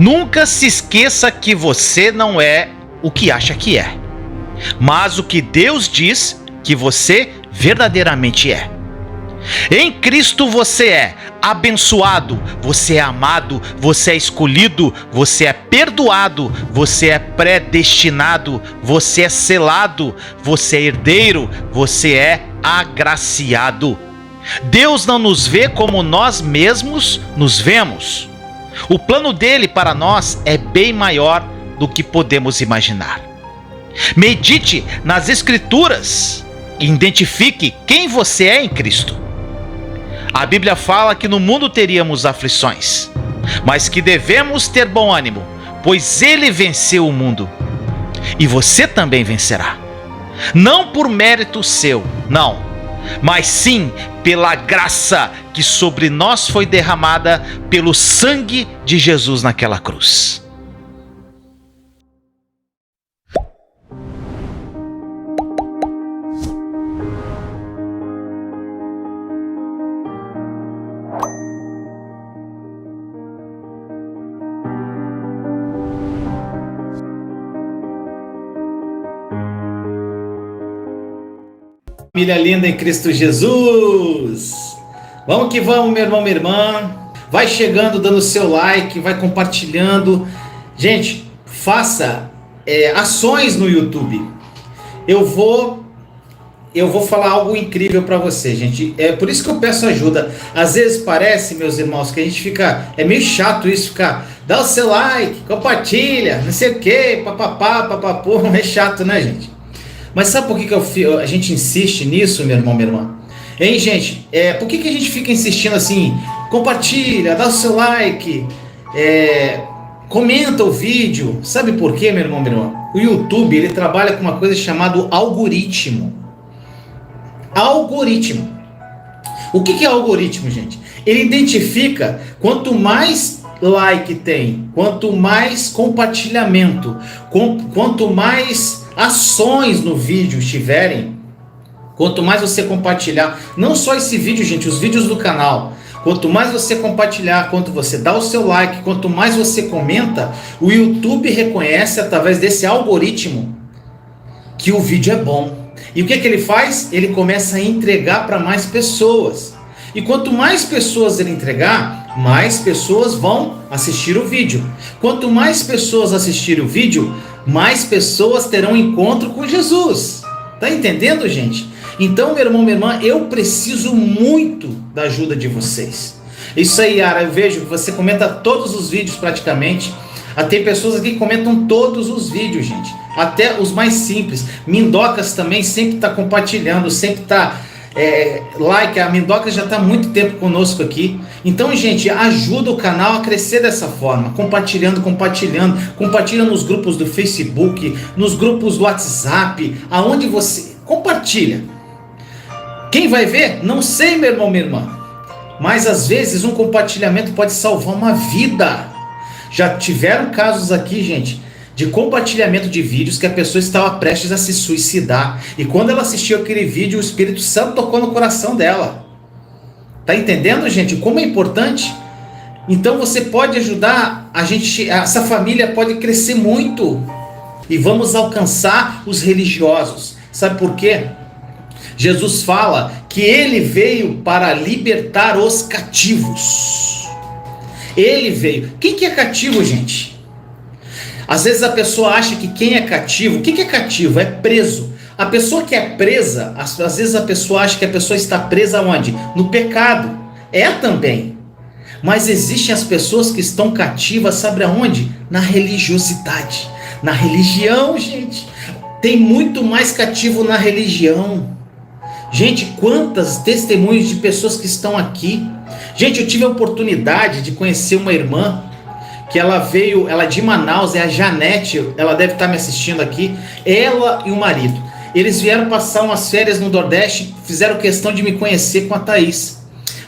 Nunca se esqueça que você não é o que acha que é, mas o que Deus diz que você verdadeiramente é. Em Cristo você é abençoado, você é amado, você é escolhido, você é perdoado, você é predestinado, você é selado, você é herdeiro, você é agraciado. Deus não nos vê como nós mesmos nos vemos. O plano dele para nós é bem maior do que podemos imaginar. Medite nas Escrituras e identifique quem você é em Cristo. A Bíblia fala que no mundo teríamos aflições, mas que devemos ter bom ânimo, pois ele venceu o mundo. E você também vencerá. Não por mérito seu, não, mas sim pela graça que sobre nós foi derramada pelo sangue de Jesus naquela cruz. Família linda em Cristo Jesus, vamos que vamos, meu irmão, minha irmã. Vai chegando, dando seu like, vai compartilhando. Gente, faça ações no YouTube. Eu vou falar algo incrível para você, gente. É por isso que eu peço ajuda. Às vezes parece, meus irmãos, que a gente fica, é meio chato isso, ficar, dá o seu like, compartilha, não sei o que, papapá, papapô, é chato, né, gente? Mas sabe por que a gente insiste nisso, meu irmão, minha irmã? Hein, gente? Por que a gente fica insistindo assim? Compartilha, dá o seu like, comenta o vídeo. Sabe por quê, meu irmão, minha irmã? O YouTube, ele trabalha com uma coisa chamada algoritmo. Algoritmo. O que é algoritmo, gente? Ele identifica quanto mais like tem, quanto mais compartilhamento, quanto mais ações no vídeo estiverem, quanto mais você compartilhar, não só esse vídeo, gente, os vídeos do canal, quanto mais você compartilhar, quanto você dá o seu like, quanto mais você comenta, o YouTube reconhece através desse algoritmo que o vídeo é bom. E o que ele faz? Ele começa a entregar para mais pessoas. E quanto mais pessoas ele entregar, mais pessoas vão assistir o vídeo. Quanto mais pessoas assistirem o vídeo, mais pessoas terão encontro com Jesus. Tá entendendo, gente? Então, meu irmão, minha irmã, eu preciso muito da ajuda de vocês. Isso aí, Yara, eu vejo que você comenta todos os vídeos praticamente. Tem pessoas aqui que comentam todos os vídeos, gente. Até os mais simples. Mindocas também sempre está compartilhando, sempre está like. A Mindoca já está há muito tempo conosco aqui. Então, gente, ajuda o canal a crescer dessa forma, compartilhando, compartilha nos grupos do Facebook, nos grupos do WhatsApp, aonde você compartilha. Quem vai ver? Não sei, meu irmão, minha irmã, mas às vezes um compartilhamento pode salvar uma vida. Já tiveram casos aqui, gente, de compartilhamento de vídeos que a pessoa estava prestes a se suicidar. E quando ela assistiu aquele vídeo, o Espírito Santo tocou no coração dela. Tá entendendo, gente? Como é importante? Então você pode ajudar a gente, essa família pode crescer muito. E vamos alcançar os religiosos. Sabe por quê? Jesus fala que ele veio para libertar os cativos. Ele veio. Quem que é cativo, gente? Às vezes a pessoa acha que quem é cativo, o que é cativo? É preso. A pessoa que é presa, às vezes a pessoa acha que a pessoa está presa onde? No pecado. É também. Mas existem as pessoas que estão cativas, sabe aonde? Na religiosidade. Na religião, gente. Tem muito mais cativo na religião. Gente, quantas testemunhos de pessoas que estão aqui. Gente, eu tive a oportunidade de conhecer uma irmã que ela veio, ela de Manaus, é a Janete, ela deve estar me assistindo aqui, ela e o marido. Eles vieram passar umas férias no Nordeste, fizeram questão de me conhecer com a Thaís.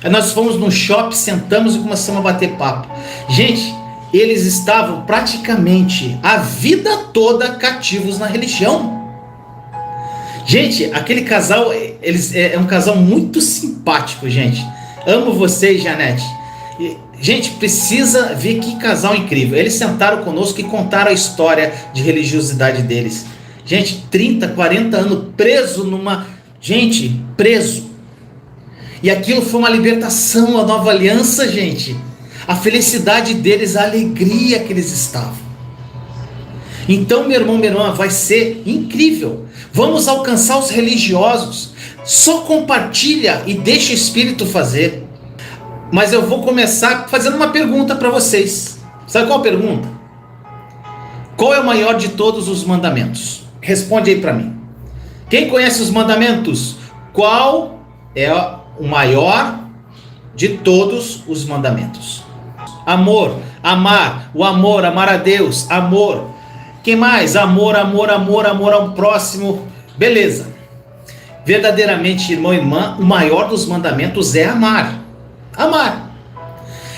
Aí nós fomos no shopping, sentamos e começamos a bater papo. Gente, eles estavam praticamente a vida toda cativos na religião. Gente, aquele casal, é um casal muito simpático, gente. Amo vocês, Janete. Gente, precisa ver que casal incrível. Eles sentaram conosco e contaram a história de religiosidade deles. Gente, 30, 40 anos preso numa... Gente, preso. E aquilo foi uma libertação, a nova aliança, gente. A felicidade deles, a alegria que eles estavam. Então, meu irmão, minha irmã, vai ser incrível. Vamos alcançar os religiosos. Só compartilha e deixa o Espírito fazer. Mas eu vou começar fazendo uma pergunta para vocês. Sabe qual a pergunta? Qual é o maior de todos os mandamentos? Responde aí para mim. Quem conhece os mandamentos? Qual é o maior de todos os mandamentos? Amor, amar, o amor, amar a Deus, amor. Quem mais? Amor, amor, amor, amor ao próximo. Beleza. Verdadeiramente, irmão e irmã, o maior dos mandamentos é amar. Amar.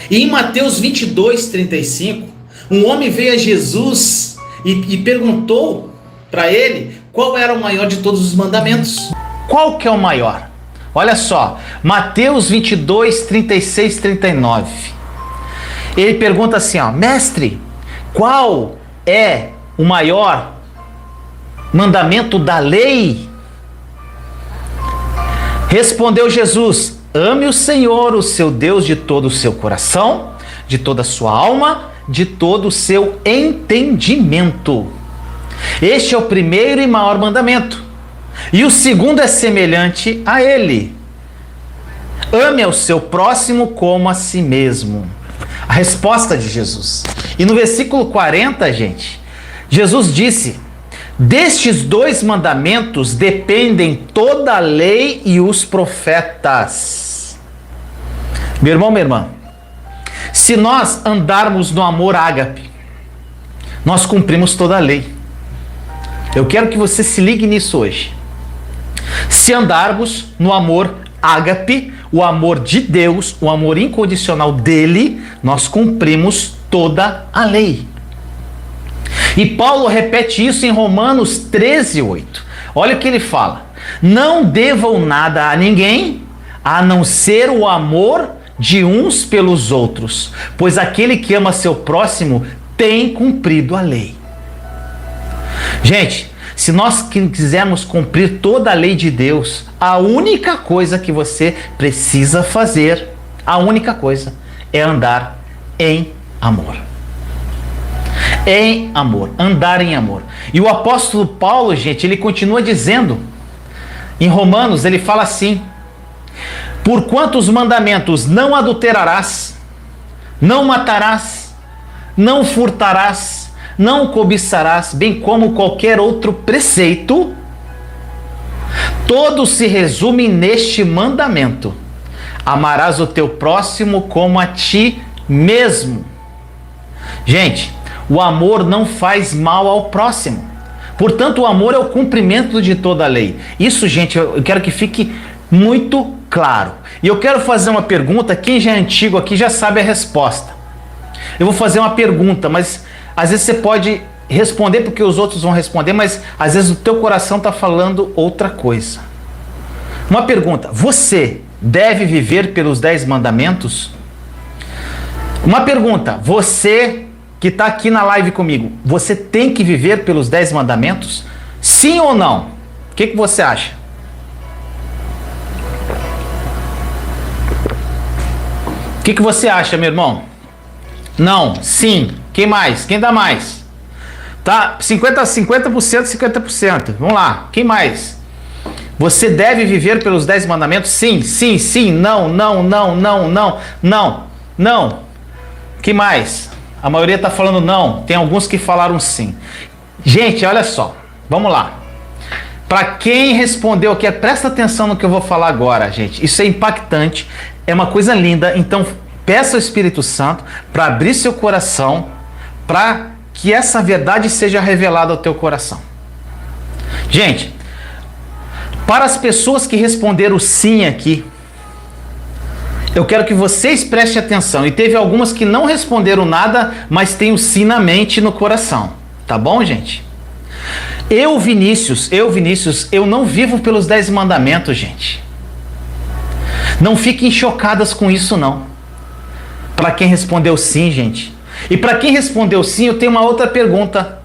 E em Mateus 22, 35, um homem veio a Jesus e perguntou para ele qual era o maior de todos os mandamentos. Qual que é o maior? Olha só, Mateus 22, 36, 39. Ele pergunta assim, ó, mestre, qual é o maior mandamento da lei? Respondeu Jesus, ame o Senhor, o seu Deus, de todo o seu coração, de toda a sua alma, de todo o seu entendimento. Este é o primeiro e maior mandamento. E o segundo é semelhante a ele. Ame ao seu próximo como a si mesmo. A resposta de Jesus. E no versículo 40, gente, Jesus disse, destes dois mandamentos dependem toda a lei e os profetas. Meu irmão, minha irmã, se nós andarmos no amor ágape, nós cumprimos toda a lei. Eu quero que você se ligue nisso hoje. Se andarmos no amor ágape, o amor de Deus, o amor incondicional dele, nós cumprimos toda a lei. E Paulo repete isso em Romanos 13, 8. Olha o que ele fala. Não devam nada a ninguém, a não ser o amor de uns pelos outros, pois aquele que ama seu próximo tem cumprido a lei. Gente, se nós quisermos cumprir toda a lei de Deus, a única coisa que você precisa fazer, a única coisa, é andar em amor. Em amor, andar em amor. E o apóstolo Paulo, gente, ele continua dizendo, em Romanos, ele fala assim, por quantos mandamentos não adulterarás, não matarás, não furtarás, não cobiçarás, bem como qualquer outro preceito, todos se resumem neste mandamento: amarás o teu próximo como a ti mesmo. Gente, o amor não faz mal ao próximo. Portanto, o amor é o cumprimento de toda a lei. Isso, gente, eu quero que fique muito claro. E eu quero fazer uma pergunta, quem já é antigo aqui já sabe a resposta. Eu vou fazer uma pergunta, mas às vezes você pode responder porque os outros vão responder, mas às vezes o teu coração está falando outra coisa. Uma pergunta, você deve viver pelos 10 mandamentos? Uma pergunta, você que está aqui na live comigo, você tem que viver pelos 10 mandamentos? Sim ou não? O que você acha? O que você acha, meu irmão? Não, sim. Quem mais? Quem dá mais? Tá? 50%, 50%. Vamos lá. Quem mais? Você deve viver pelos 10 mandamentos? Sim, sim, sim. Não, não, não, não, não, não, não. Que mais? A maioria está falando não. Tem alguns que falaram sim. Gente, olha só. Vamos lá. Para quem respondeu aqui, presta atenção no que eu vou falar agora, gente. Isso é impactante. É uma coisa linda. Então, peça ao Espírito Santo para abrir seu coração, para que essa verdade seja revelada ao teu coração. Gente, para as pessoas que responderam sim aqui, eu quero que vocês prestem atenção. E teve algumas que não responderam nada, mas tem o sim na mente e no coração. Tá bom, gente? Eu, Vinícius, eu não vivo pelos 10 mandamentos, gente. Não fiquem chocadas com isso, não. Para quem respondeu sim, gente. E para quem respondeu sim, eu tenho uma outra pergunta.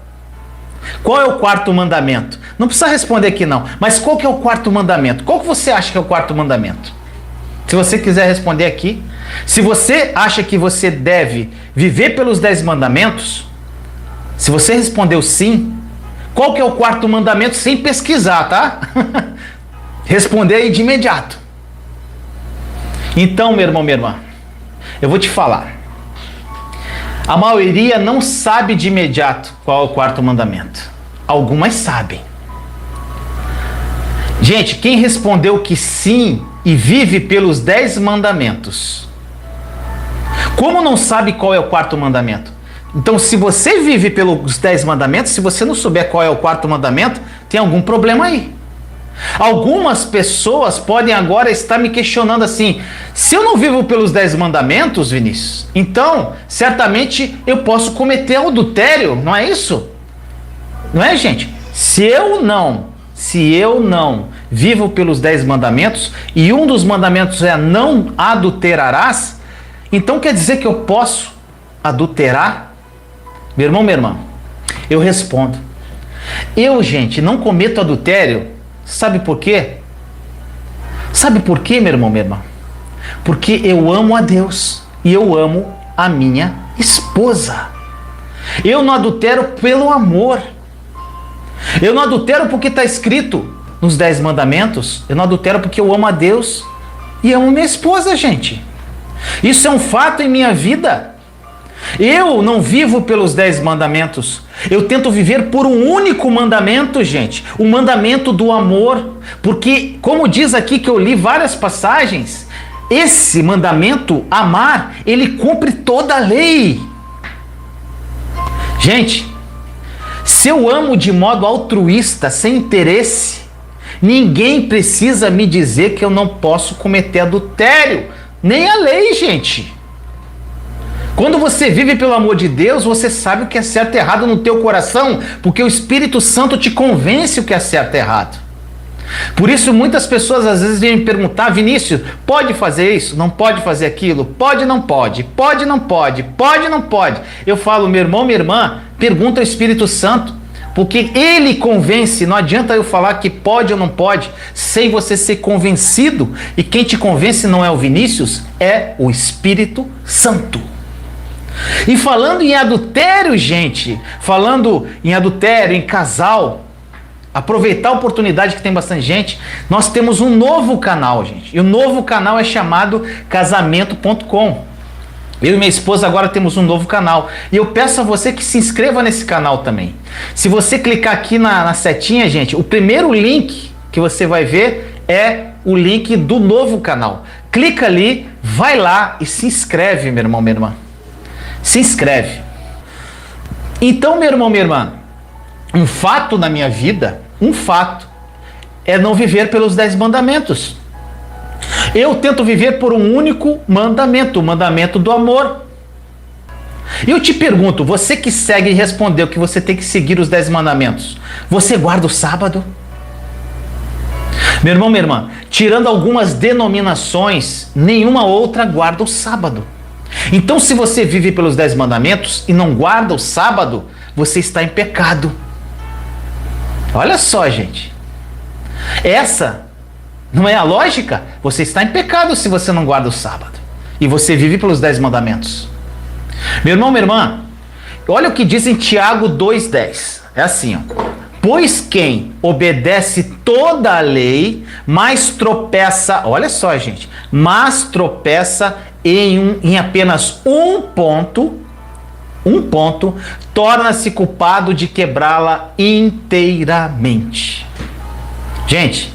Qual é o quarto mandamento? Não precisa responder aqui não, mas qual que é o quarto mandamento? Qual que você acha que é o quarto mandamento? Se você quiser responder aqui. Se você acha que você deve viver pelos 10 mandamentos, se você respondeu sim, qual que é o quarto mandamento sem pesquisar, tá? Responder aí de imediato. Então, meu irmão, minha irmã, eu vou te falar. A maioria não sabe de imediato qual é o quarto mandamento. Algumas sabem. Gente, quem respondeu que sim e vive pelos 10 mandamentos, como não sabe qual é o quarto mandamento? Então, se você vive pelos 10 mandamentos, se você não souber qual é o quarto mandamento, tem algum problema aí. Algumas pessoas podem agora estar me questionando assim: se eu não vivo pelos 10 mandamentos, Vinícius, então certamente eu posso cometer adultério, não é isso? Não é, gente? Se eu não vivo pelos 10 mandamentos, e um dos mandamentos é não adulterarás, então quer dizer que eu posso adulterar? Meu irmão, minha irmã, eu respondo. Eu, gente, não cometo adultério. Sabe por quê? Sabe por quê, meu irmão, minha irmã? Porque eu amo a Deus e eu amo a minha esposa. Eu não adultero pelo amor. Eu não adultero porque está escrito nos 10 mandamentos. Eu não adultero porque eu amo a Deus e amo minha esposa, gente. Isso é um fato em minha vida. Eu não vivo pelos 10 mandamentos. Eu tento viver por um único mandamento, gente. O mandamento do amor. Porque, como diz aqui que eu li várias passagens, esse mandamento, amar, ele cumpre toda a lei. Gente, se eu amo de modo altruísta, sem interesse, ninguém precisa me dizer que eu não posso cometer adultério. Nem a lei, gente. Quando você vive pelo amor de Deus, você sabe o que é certo e errado no teu coração, porque o Espírito Santo te convence o que é certo e errado. Por isso muitas pessoas às vezes vêm me perguntar: Vinícius, pode fazer isso? Não pode fazer aquilo? Pode, não pode? Pode, não pode? Pode, não pode? Eu falo: meu irmão, minha irmã, pergunta ao Espírito Santo, porque ele convence. Não adianta eu falar que pode ou não pode, sem você ser convencido. E quem te convence não é o Vinícius, é o Espírito Santo. E falando em adultério, gente, falando em adultério, em casal, aproveitar a oportunidade que tem bastante gente, nós temos um novo canal, gente. E o novo canal é chamado Casamento.com. Eu e minha esposa agora temos um novo canal. E eu peço a você que se inscreva nesse canal também. Se você clicar aqui na setinha, gente, o primeiro link que você vai ver é o link do novo canal. Clica ali, vai lá e se inscreve, meu irmão, minha irmã. Se inscreve. Então, meu irmão, minha irmã, um fato na minha vida, é não viver pelos 10 mandamentos. Eu tento viver por um único mandamento, o mandamento do amor. E eu te pergunto, você que segue e respondeu que você tem que seguir os 10 mandamentos, você guarda o sábado? Meu irmão, minha irmã, tirando algumas denominações, nenhuma outra guarda o sábado. Então, se você vive pelos 10 mandamentos e não guarda o sábado, você está em pecado. Olha só, gente. Essa não é a lógica? Você está em pecado se você não guarda o sábado. E você vive pelos 10 mandamentos. Meu irmão, minha irmã, olha o que diz em Tiago 2,10. É assim, ó. Pois quem obedece toda a lei, mas tropeça, olha só, gente, mas tropeça em apenas um ponto, torna-se culpado de quebrá-la inteiramente. Gente,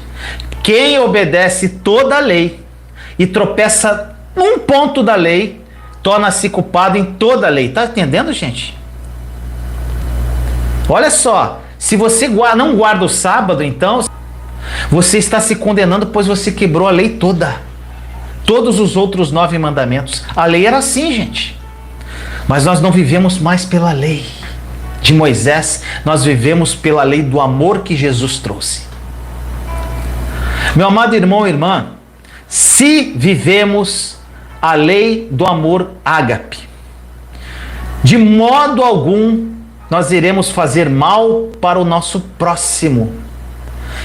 quem obedece toda a lei e tropeça um ponto da lei, torna-se culpado em toda a lei. Tá entendendo, gente? Olha só, se você não guarda o sábado, então, você está se condenando, pois você quebrou a lei toda. Todos os outros 9 mandamentos. A lei era assim, gente. Mas nós não vivemos mais pela lei de Moisés, nós vivemos pela lei do amor que Jesus trouxe. Meu amado irmão e irmã, se vivemos a lei do amor ágape. De modo algum nós iremos fazer mal para o nosso próximo.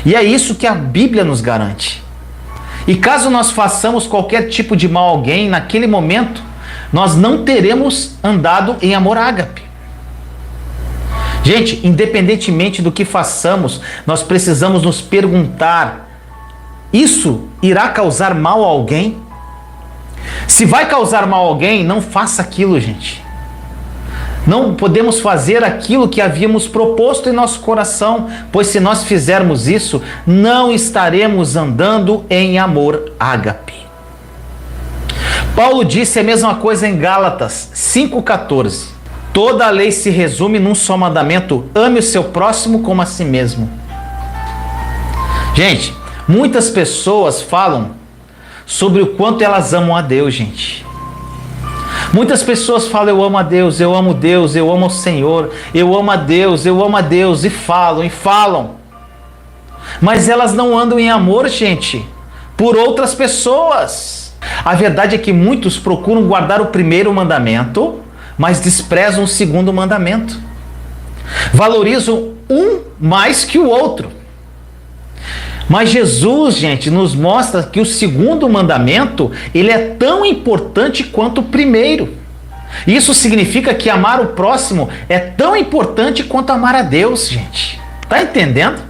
E é isso que a Bíblia nos garante. E caso nós façamos qualquer tipo de mal a alguém, naquele momento, nós não teremos andado em amor ágape. Gente, independentemente do que façamos, nós precisamos nos perguntar: isso irá causar mal a alguém? Se vai causar mal a alguém, não faça aquilo, gente. Não podemos fazer aquilo que havíamos proposto em nosso coração, pois se nós fizermos isso, não estaremos andando em amor ágape. Paulo disse a mesma coisa em Gálatas 5,14. Toda a lei se resume num só mandamento: ame o seu próximo como a si mesmo. Gente, muitas pessoas falam sobre o quanto elas amam a Deus, gente. Muitas pessoas falam: eu amo a Deus, eu amo Deus, eu amo o Senhor, eu amo a Deus, eu amo a Deus, e falam. Mas elas não andam em amor, gente, por outras pessoas. A verdade é que muitos procuram guardar o primeiro mandamento, mas desprezam o segundo mandamento. Valorizam um mais que o outro. Mas Jesus, gente, nos mostra que o segundo mandamento, ele é tão importante quanto o primeiro. Isso significa que amar o próximo é tão importante quanto amar a Deus, gente. Tá entendendo?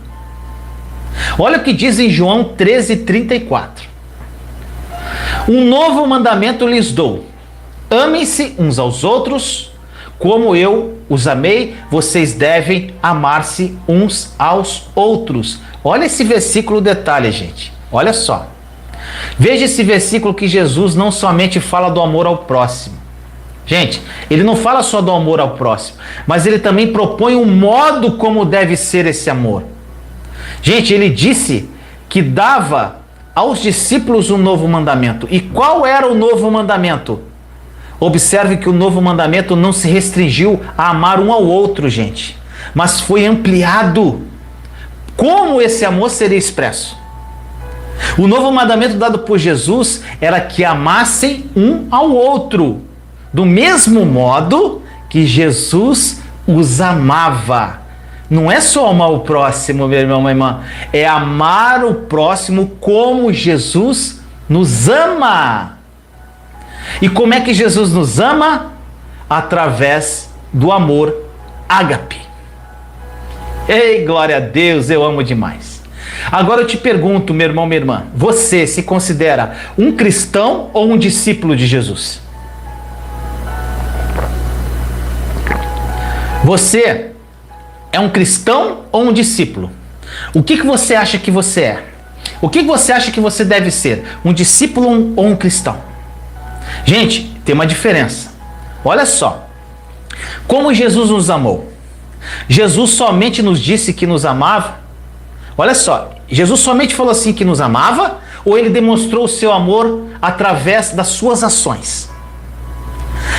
Olha o que diz em João 13:34. Um novo mandamento lhes dou: amem-se uns aos outros, como eu os amei, vocês devem amar-se uns aos outros. Olha esse versículo detalhe, gente. Olha só. Veja esse versículo que Jesus não somente fala do amor ao próximo. Gente, ele não fala só do amor ao próximo, mas ele também propõe um modo como deve ser esse amor. Gente, ele disse que dava aos discípulos um novo mandamento. E qual era o novo mandamento? Observe que o novo mandamento não se restringiu a amar um ao outro, gente, mas foi ampliado. Como esse amor seria expresso? O novo mandamento dado por Jesus era que amassem um ao outro, do mesmo modo que Jesus os amava. Não é só amar o próximo, meu irmão, minha irmã, é amar o próximo como Jesus nos ama. E como é que Jesus nos ama? Através do amor ágape. Ei, glória a Deus, eu amo demais. Agora eu te pergunto, meu irmão, minha irmã, você se considera um cristão ou um discípulo de Jesus? Você é um cristão ou um discípulo? O que você acha que você é? O que você acha que você deve ser? Um discípulo ou um cristão? Gente, tem uma diferença. Olha só. Como Jesus nos amou? Jesus somente nos disse que nos amava? Olha só. Jesus somente falou assim que nos amava? Ou ele demonstrou o seu amor através das suas ações?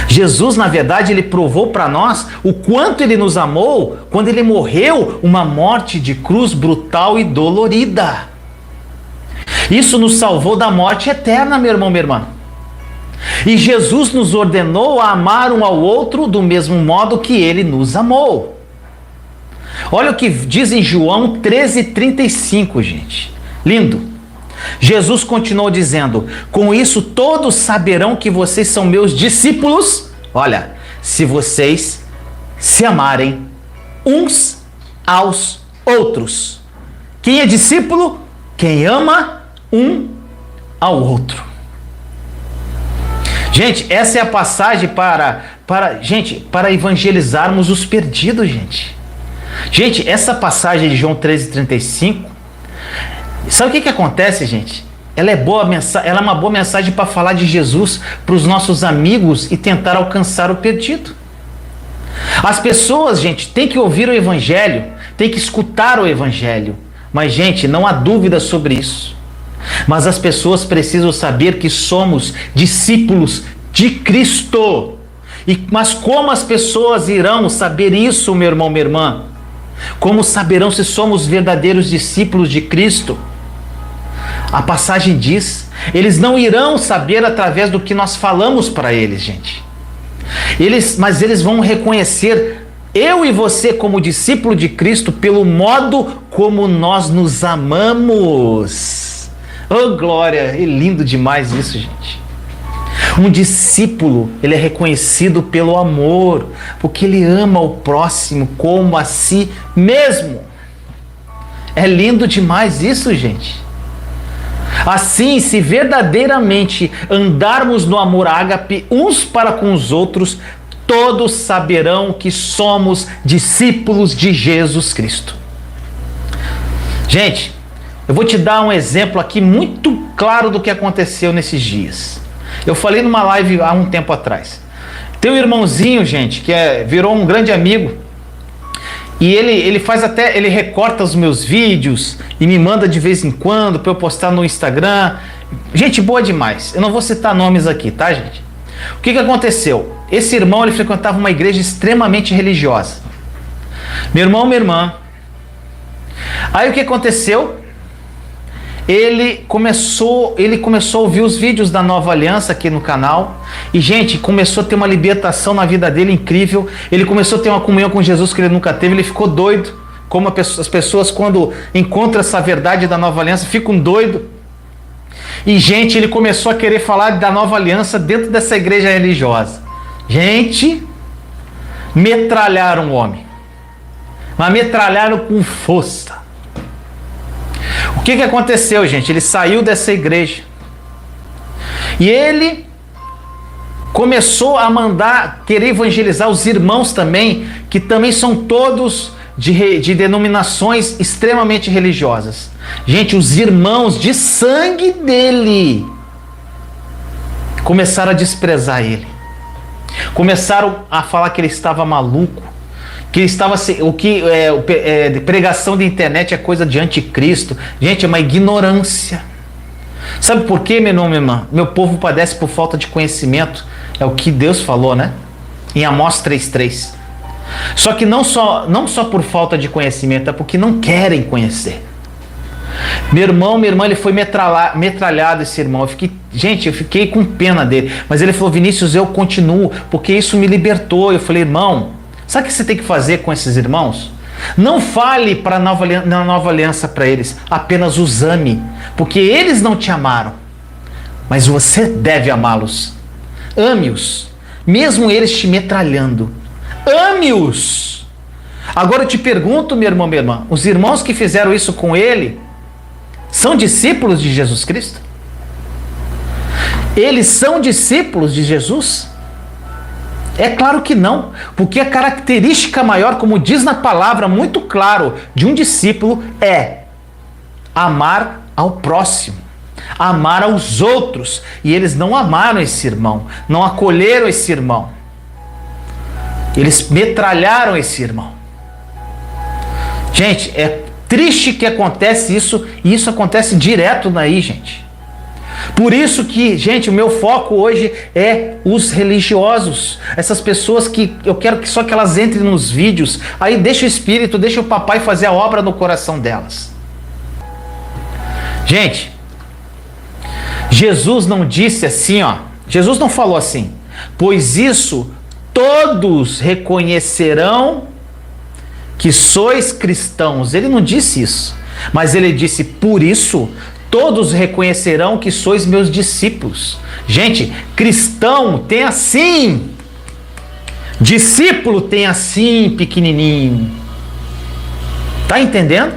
Jesus, na verdade, ele provou para nós o quanto ele nos amou quando ele morreu uma morte de cruz brutal e dolorida. Isso nos salvou da morte eterna, meu irmão, minha irmã. E Jesus nos ordenou a amar um ao outro do mesmo modo que ele nos amou. Olha o que diz em João 13:35, gente. Lindo. Jesus continuou dizendo: com isso todos saberão que vocês são meus discípulos. Olha, se vocês se amarem uns aos outros. Quem é discípulo? Quem ama um ao outro. Gente, essa é a passagem para evangelizarmos os perdidos, gente. Gente, essa passagem de João 13:35, sabe o que acontece, gente? Ela é uma boa mensagem para falar de Jesus para os nossos amigos e tentar alcançar o perdido. As pessoas, gente, têm que ouvir o Evangelho, têm que escutar o Evangelho. Mas, gente, não há dúvida sobre isso. Mas as pessoas precisam saber que somos discípulos de Cristo. Mas como as pessoas irão saber isso, meu irmão, minha irmã? Como saberão se somos verdadeiros discípulos de Cristo? A passagem diz Eles não irão saber através do que nós falamos para eles, gente. Mas eles vão reconhecer eu e você como discípulo de Cristo pelo modo como nós nos amamos. Oh, glória! É lindo demais isso, gente. Um discípulo, ele é reconhecido pelo amor, porque ele ama o próximo como a si mesmo. É lindo demais isso, gente. Assim, se verdadeiramente andarmos no amor ágape uns para com os outros, todos saberão que somos discípulos de Jesus Cristo. Gente, eu vou te dar um exemplo aqui muito claro do que aconteceu nesses dias. Eu falei numa live há um tempo atrás. Tem um irmãozinho, gente, que virou um grande amigo. E ele recorta os meus vídeos e me manda de vez em quando para eu postar no Instagram. Gente boa demais. Eu não vou citar nomes aqui, tá, gente? O que aconteceu? Esse irmão, ele frequentava uma igreja extremamente religiosa. Meu irmão, minha irmã. Aí o que aconteceu? Ele começou a ouvir os vídeos da Nova Aliança aqui no canal. E, gente, começou a ter uma libertação na vida dele incrível. Ele começou a ter uma comunhão com Jesus que ele nunca teve. Ele ficou doido. Como as pessoas, quando encontram essa verdade da Nova Aliança, ficam doidos. E, gente, ele começou a querer falar da Nova Aliança dentro dessa igreja religiosa. Gente, metralharam o homem. Mas metralharam com força. O que aconteceu, gente? Ele saiu dessa igreja. E ele começou a querer evangelizar os irmãos também, que também são todos de denominações extremamente religiosas. Gente, os irmãos de sangue dele começaram a desprezar ele. Começaram a falar que ele estava maluco, que ele estava pregação de internet é coisa de anticristo. Gente, é uma ignorância. Sabe por quê, meu irmão, minha irmã? Meu povo padece por falta de conhecimento. É o que Deus falou, né? Em Amós 3:3. Só que não só por falta de conhecimento, é porque não querem conhecer. Meu irmão, minha irmã, ele foi metralhado, esse irmão. Eu fiquei com pena dele. Mas ele falou: Vinícius, eu continuo, porque isso me libertou. Eu falei: irmão, sabe o que você tem que fazer com esses irmãos? Não fale na Nova Aliança para eles, apenas os ame, porque eles não te amaram, mas você deve amá-los. Ame-os, mesmo eles te metralhando. Ame-os. Agora eu te pergunto, meu irmão, minha irmã, os irmãos que fizeram isso com ele são discípulos de Jesus Cristo? Eles são discípulos de Jesus? É claro que não, porque a característica maior, como diz na palavra muito claro, de um discípulo é amar ao próximo, amar aos outros. E eles não amaram esse irmão, não acolheram esse irmão. Eles metralharam esse irmão. Gente, é triste que acontece isso, e isso acontece direto daí, gente. Por isso que, gente, o meu foco hoje é os religiosos. Essas pessoas que eu quero que só que elas entrem nos vídeos. Aí deixa o Espírito, deixa o papai fazer a obra no coração delas. Gente, Jesus não disse assim, ó. Jesus não falou assim: pois isso todos reconhecerão que sois cristãos. Ele não disse isso. Mas ele disse: por isso todos reconhecerão que sois meus discípulos. Gente, cristão tem assim. Discípulo tem assim, pequenininho. Tá entendendo?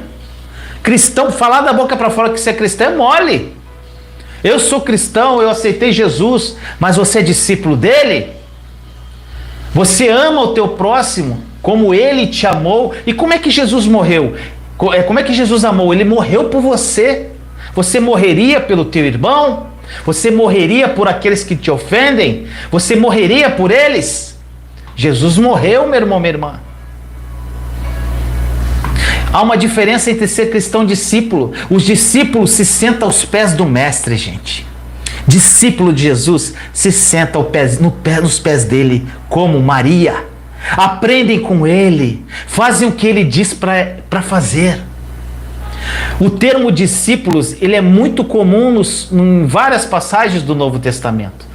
Cristão, falar da boca para fora que você é cristão é mole. Eu sou cristão, eu aceitei Jesus, mas você é discípulo dele? Você ama o teu próximo como ele te amou? E como é que Jesus morreu? Como é que Jesus amou? Ele morreu por você. Você morreria pelo teu irmão? Você morreria por aqueles que te ofendem? Você morreria por eles? Jesus morreu, meu irmão, minha irmã. Há uma diferença entre ser cristão e discípulo. Os discípulos se sentam aos pés do mestre, gente. Discípulo de Jesus se senta nos pés dele, como Maria. Aprendem com ele, fazem o que ele diz para fazer. O termo discípulos, ele é muito comum em várias passagens do Novo Testamento.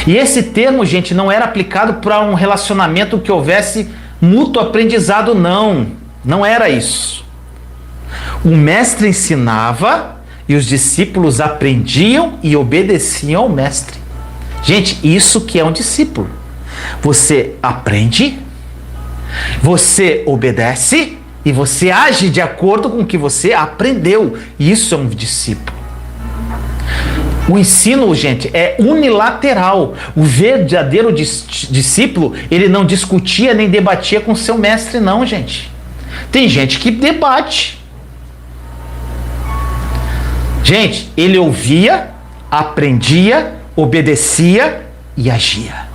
E esse termo, gente, não era aplicado para um relacionamento que houvesse mútuo aprendizado, não. Não era isso. O mestre ensinava e os discípulos aprendiam e obedeciam ao mestre. Gente, isso que é um discípulo. Você aprende, você obedece e você age de acordo com o que você aprendeu. Isso é um discípulo. O ensino, gente, é unilateral. O verdadeiro discípulo, ele não discutia nem debatia com seu mestre, não, gente. Tem gente que debate. Gente, ele ouvia, aprendia, obedecia e agia.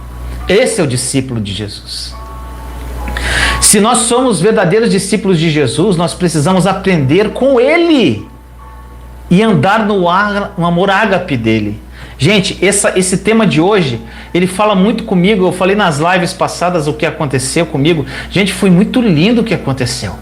Esse é o discípulo de Jesus. Se nós somos verdadeiros discípulos de Jesus, nós precisamos aprender com Ele e andar no amor ágape dele. Gente, esse tema de hoje, ele fala muito comigo. Eu falei nas lives passadas o que aconteceu comigo. Gente, foi muito lindo o que aconteceu.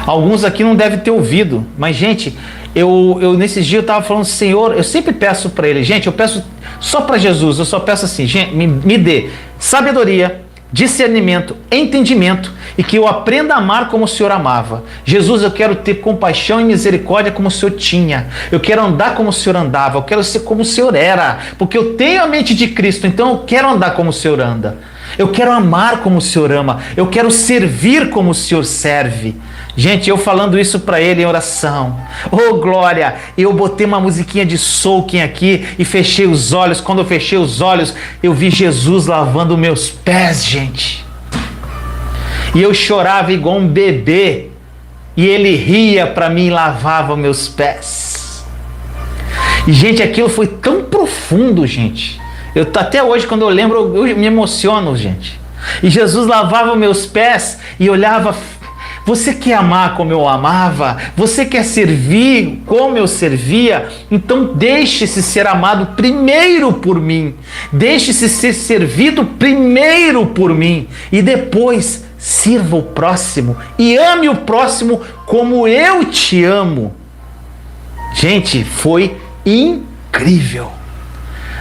Alguns aqui não devem ter ouvido, mas, gente, eu nesse dia eu estava falando, Senhor, eu sempre peço para Ele, gente, eu peço só para Jesus, eu só peço assim, gente, me dê sabedoria, discernimento, entendimento e que eu aprenda a amar como o Senhor amava. Jesus, eu quero ter compaixão e misericórdia como o Senhor tinha. Eu quero andar como o Senhor andava. Eu quero ser como o Senhor era, porque eu tenho a mente de Cristo, então eu quero andar como o Senhor anda. Eu quero amar como o Senhor ama. Eu quero servir como o Senhor serve. Gente, eu falando isso para Ele em oração. Oh, glória! Eu botei uma musiquinha de soaking aqui e fechei os olhos. Quando eu fechei os olhos, eu vi Jesus lavando meus pés, gente. E eu chorava igual um bebê. E Ele ria para mim e lavava meus pés. E, gente, aquilo foi tão profundo, gente. Até hoje, quando eu lembro, eu me emociono, gente. E Jesus lavava meus pés e olhava... Você quer amar como eu amava? Você quer servir como eu servia? Então deixe-se ser amado primeiro por mim. Deixe-se ser servido primeiro por mim. E depois sirva o próximo. E ame o próximo como eu te amo. Gente, foi incrível.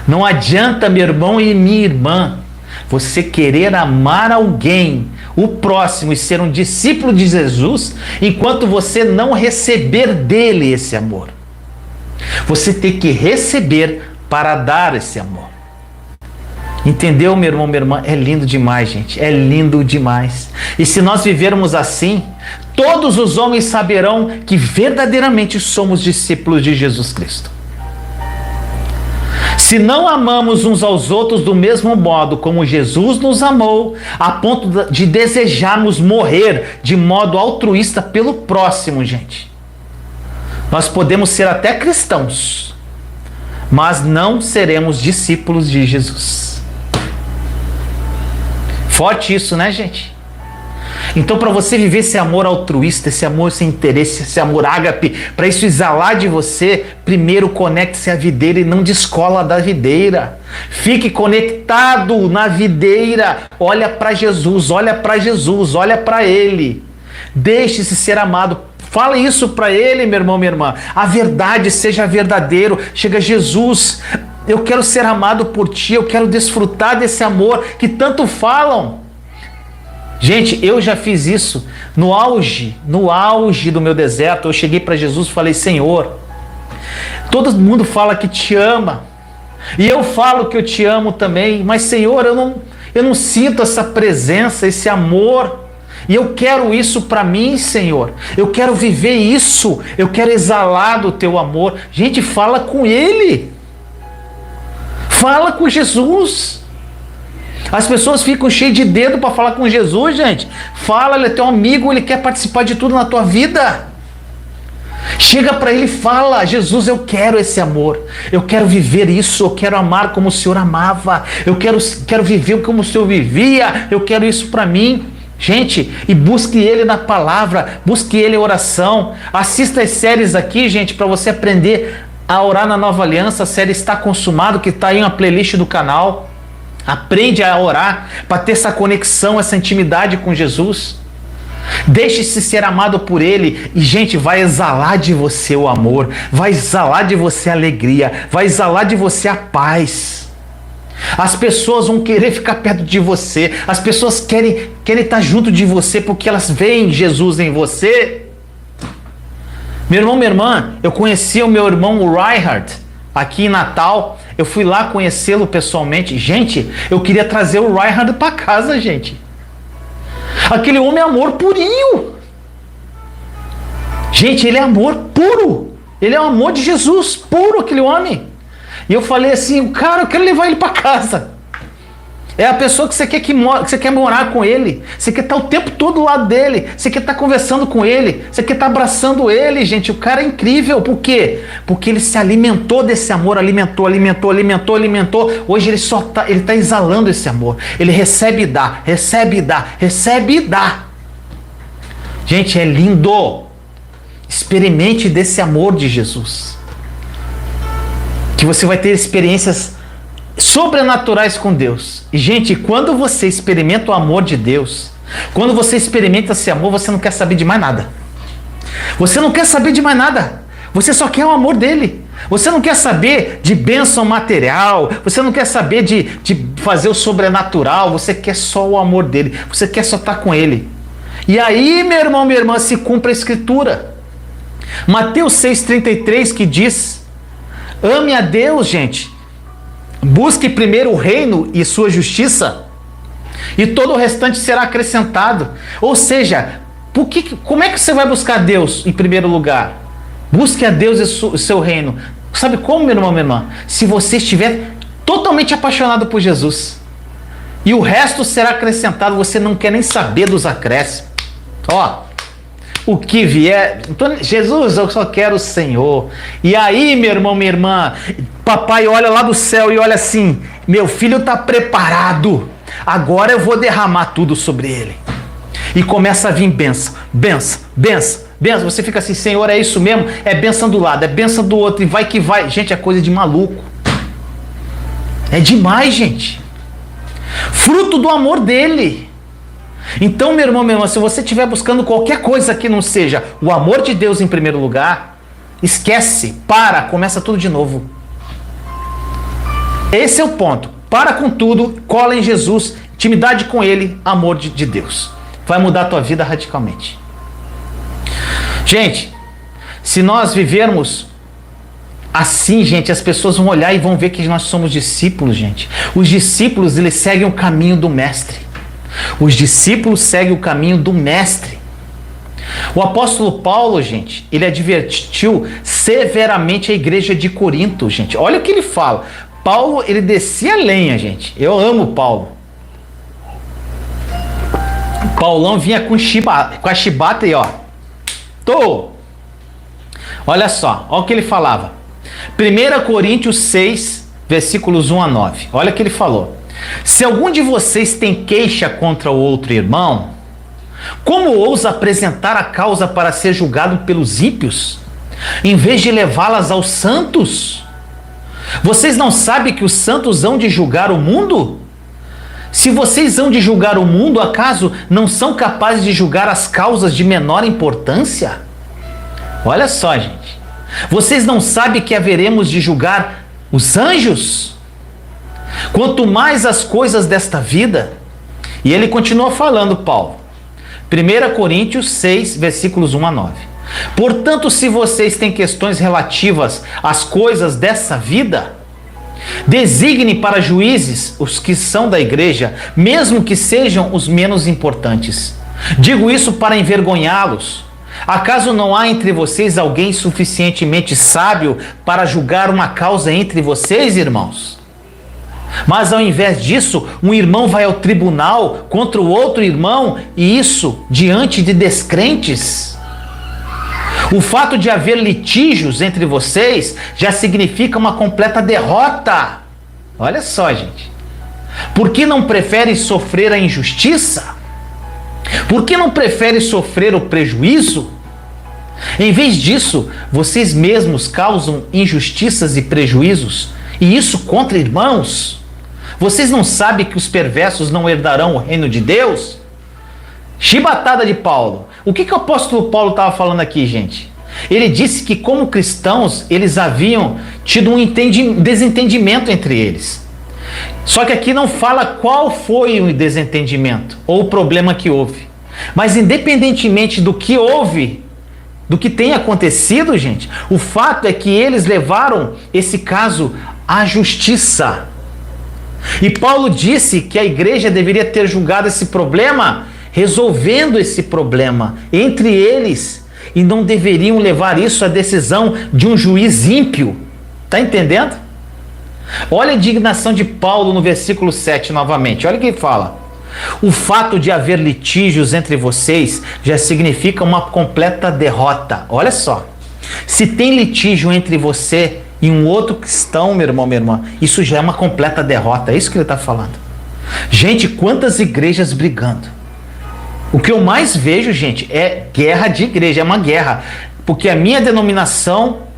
Não adianta, meu irmão e minha irmã, você querer amar alguém, o próximo, e ser um discípulo de Jesus, enquanto você não receber dele esse amor. Você tem que receber para dar esse amor. Entendeu, meu irmão, minha irmã? É lindo demais, gente. É lindo demais. E se nós vivermos assim, todos os homens saberão que verdadeiramente somos discípulos de Jesus Cristo. Se não amamos uns aos outros do mesmo modo como Jesus nos amou, a ponto de desejarmos morrer de modo altruísta pelo próximo, gente, nós podemos ser até cristãos, mas não seremos discípulos de Jesus. Forte isso, né, gente? Então, para você viver esse amor altruísta, esse amor sem interesse, esse amor ágape, para isso exalar de você, primeiro conecte-se à videira e não descola da videira. Fique conectado na videira. Olha para Jesus, olha para Jesus, olha para Ele. Deixe-se ser amado. Fala isso para Ele, meu irmão, minha irmã. A verdade seja verdadeiro. Chega Jesus, eu quero ser amado por Ti, eu quero desfrutar desse amor que tanto falam. Gente, eu já fiz isso no auge do meu deserto. Eu cheguei para Jesus e falei, Senhor, todo mundo fala que te ama, e eu falo que eu te amo também, mas Senhor, eu não sinto essa presença, esse amor, e eu quero isso para mim, Senhor. Eu quero viver isso, eu quero exalar do teu amor. Gente, fala com Ele, fala com Jesus. As pessoas ficam cheias de dedo para falar com Jesus, gente. Fala, Ele é teu amigo, Ele quer participar de tudo na tua vida. Chega para Ele e fala, Jesus, eu quero esse amor. Eu quero viver isso, eu quero amar como o Senhor amava. Eu quero viver como o Senhor vivia. Eu quero isso para mim. Gente, e busque Ele na palavra, busque Ele em oração. Assista as séries aqui, gente, para você aprender a orar na Nova Aliança. A série Está Consumado, que está aí na playlist do canal. Aprende a orar para ter essa conexão, essa intimidade com Jesus. Deixe-se ser amado por Ele e, gente, vai exalar de você o amor, vai exalar de você a alegria, vai exalar de você a paz. As pessoas vão querer ficar perto de você, as pessoas querem estar junto de você porque elas veem Jesus em você. Meu irmão, minha irmã, eu conheci o meu irmão o Reinhard aqui em Natal, eu fui lá conhecê-lo pessoalmente. Gente, eu queria trazer o Reinhard para casa, gente. Aquele homem é amor purinho. Gente, ele é amor puro. Ele é o amor de Jesus, puro, aquele homem. E eu falei assim, cara, eu quero levar ele para casa. É a pessoa que você quer que você quer morar com ele. Você quer estar o tempo todo do lado dele. Você quer estar conversando com ele. Você quer estar abraçando ele, gente. O cara é incrível. Por quê? Porque ele se alimentou desse amor. Alimentou. Hoje ele está exalando esse amor. Ele recebe e dá. Recebe e dá. Recebe e dá. Gente, é lindo. Experimente desse amor de Jesus. Que você vai ter experiências sobrenaturais com Deus. E, gente, quando você experimenta o amor de Deus, quando você experimenta esse amor, você não quer saber de mais nada. Você não quer saber de mais nada. Você só quer o amor dele. Você não quer saber de bênção material. Você não quer saber de fazer o sobrenatural. Você quer só o amor dele. Você quer só estar com ele. E aí, meu irmão, minha irmã, se cumpre a escritura. Mateus 6,33 que diz: ame a Deus, gente. Busque primeiro o reino e sua justiça, e todo o restante será acrescentado. Ou seja, como é que você vai buscar Deus em primeiro lugar? Busque a Deus e o seu reino. Sabe como, meu irmão, minha irmã? Se você estiver totalmente apaixonado por Jesus, e o resto será acrescentado, você não quer nem saber dos acréscimos. Ó, o que vier, Jesus, eu só quero o Senhor. E aí, meu irmão, minha irmã, papai olha lá do céu e olha assim: meu filho está preparado, agora eu vou derramar tudo sobre ele. E começa a vir bênção, bênção, bênção, bênção. Você fica assim: Senhor, é isso mesmo? É bênção do lado, é bênção do outro, e vai que vai. Gente, é coisa de maluco. É demais, gente. Fruto do amor dele. Então, meu irmão, minha irmã, se você estiver buscando qualquer coisa que não seja o amor de Deus em primeiro lugar, esquece, começa tudo de novo. Esse é o ponto. Para com tudo, cola em Jesus, intimidade com Ele, amor de Deus. Vai mudar a tua vida radicalmente. Gente, se nós vivermos assim, gente, as pessoas vão olhar e vão ver que nós somos discípulos, gente. Os discípulos, eles seguem o caminho do mestre. Os discípulos seguem o caminho do mestre. O apóstolo Paulo, gente, ele advertiu severamente a igreja de Corinto, gente. Olha o que ele fala. Paulo, ele descia a lenha, gente. Eu amo Paulo. Paulão vinha com a chibata e ó. Olha só, olha o que ele falava. 1 Coríntios 6, versículos 1 a 9. Olha o que ele falou. Se algum de vocês tem queixa contra o outro irmão, como ousa apresentar a causa para ser julgado pelos ímpios, em vez de levá-las aos santos? Vocês não sabem que os santos hão de julgar o mundo? Se vocês hão de julgar o mundo, acaso não são capazes de julgar as causas de menor importância? Olha só, gente. Vocês não sabem que haveremos de julgar os anjos? Quanto mais as coisas desta vida. E ele continua falando, Paulo. 1 Coríntios 6, versículos 1 a 9. Portanto, se vocês têm questões relativas às coisas dessa vida, designe para juízes os que são da igreja, mesmo que sejam os menos importantes. Digo isso para envergonhá-los. Acaso não há entre vocês alguém suficientemente sábio para julgar uma causa entre vocês, irmãos? Mas ao invés disso, um irmão vai ao tribunal contra o outro irmão, e isso diante de descrentes. O fato de haver litígios entre vocês já significa uma completa derrota. Olha só, gente. Por que não preferem sofrer a injustiça? Por que não preferem sofrer o prejuízo? Em vez disso, vocês mesmos causam injustiças e prejuízos, e isso contra irmãos. Vocês não sabem que os perversos não herdarão o reino de Deus? Chibatada de Paulo. O que o apóstolo Paulo estava falando aqui, gente? Ele disse que como cristãos, eles haviam tido um desentendimento entre eles. Só que aqui não fala qual foi o desentendimento ou o problema que houve. Mas independentemente do que houve, do que tem acontecido, gente, o fato é que eles levaram esse caso à justiça. E Paulo disse que a igreja deveria ter julgado esse problema, resolvendo esse problema entre eles, e não deveriam levar isso à decisão de um juiz ímpio. Tá entendendo? Olha a indignação de Paulo no versículo 7 novamente. Olha o que ele fala. O fato de haver litígios entre vocês já significa uma completa derrota. Olha só. Se tem litígio entre você e um outro cristão, meu irmão, minha irmã, isso já é uma completa derrota. É isso que ele está falando. Gente, quantas igrejas brigando. O que eu mais vejo, gente, é guerra de igreja. É uma guerra. Porque a minha denominação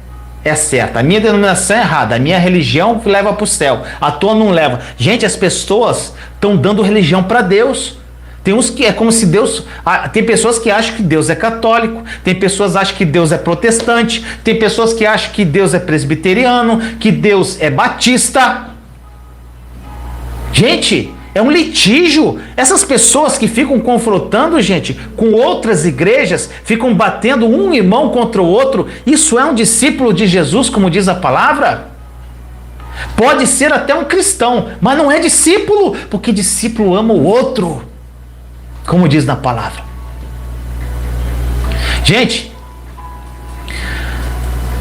é certa, a minha denominação é errada, a minha religião leva para o céu, a tua não leva. Gente, as pessoas estão dando religião para Deus. Tem uns que é como se Deus... Tem pessoas que acham que Deus é católico, tem pessoas que acham que Deus é protestante, tem pessoas que acham que Deus é presbiteriano, que Deus é batista. Gente, é um litígio. Essas pessoas que ficam confrontando, gente, com outras igrejas, ficam batendo um irmão contra o outro, isso é um discípulo de Jesus, como diz a palavra? Pode ser até um cristão, mas não é discípulo, porque discípulo ama o outro, como diz na palavra. Gente,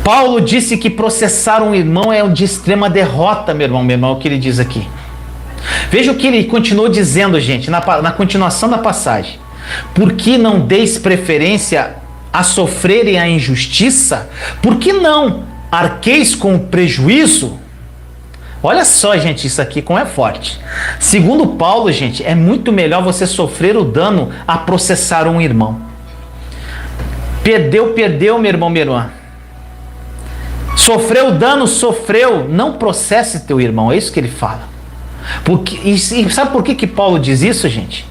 Paulo disse que processar um irmão é de extrema derrota, meu irmão, é o que ele diz aqui. Veja o que ele continuou dizendo, gente, na continuação da passagem. Por que não deis preferência a sofrerem a injustiça? Por que não arqueis com o prejuízo? Olha só, gente, isso aqui como é forte. Segundo Paulo, gente, é muito melhor você sofrer o dano a processar um irmão. Perdeu, meu irmão, minha irmã. Sofreu dano, não processe teu irmão, é isso que ele fala. Porque, e sabe por que Paulo diz isso, gente?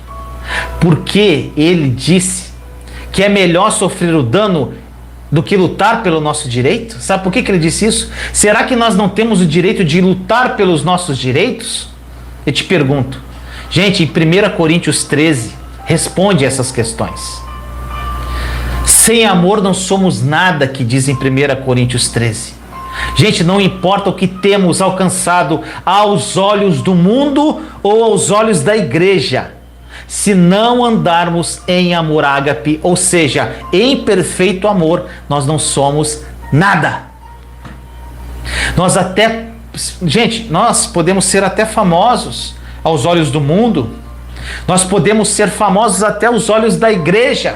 Porque ele disse que é melhor sofrer o dano do que lutar pelo nosso direito. Sabe por que ele disse isso? Será que nós não temos o direito de lutar pelos nossos direitos? Eu te pergunto. Gente, em 1 Coríntios 13, responde essas questões. Sem amor não somos nada, que diz em 1 Coríntios 13. Gente, não importa o que temos alcançado aos olhos do mundo ou aos olhos da igreja, se não andarmos em amor ágape, ou seja, em perfeito amor, nós não somos nada. Nós podemos ser até famosos aos olhos do mundo, nós podemos ser famosos até aos olhos da igreja,